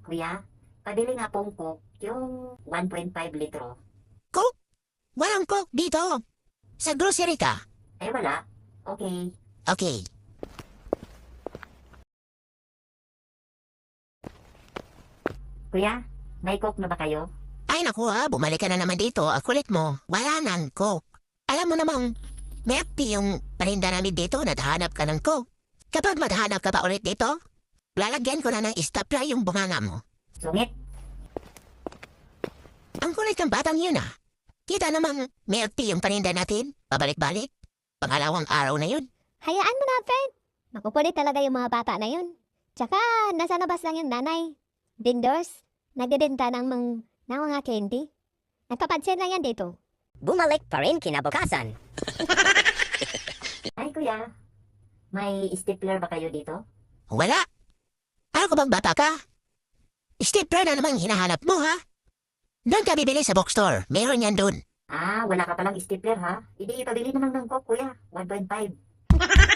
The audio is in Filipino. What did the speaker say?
Kuya, pabili nga pong Coke, yung 1.5 litro. Coke? Walang Coke dito. Sa grocery ka. Eh wala. Okay. Okay. Kuya, may Coke na ba kayo? Ay naku bumalik ka na naman dito. Ang kulit mo. Wala nang Coke. Alam mo namang, may akti yung paninda namin dito na nahanap ka ng Coke. Kapag maghanap ka pa ulit dito, lalagyan ko na ng stopper yung bunganga mo. Sungit. Ang kulit ng batang yun Kita namang may akti yung paninda natin. Pabalik-balik. Pangalawang araw na yun. Hayaan mo na, friend. Makukulit talaga yung mga bata na yun. Tsaka, nasa labas lang yung nanay. Vendors, nagdedenta ng mga candy. Nagpapansin lang yan dito. Bumalik pa rin kinabukasan. Ay kuya, may stapler ba kayo dito? Wala. Ano ko bang bata ka? Stapler na namang hinahanap mo Doon ka bibili sa bookstore. Meron yan doon. Ah, wala ka palang stapler ha? Hindi ipabili na lang ng Coke kuya, 1.5.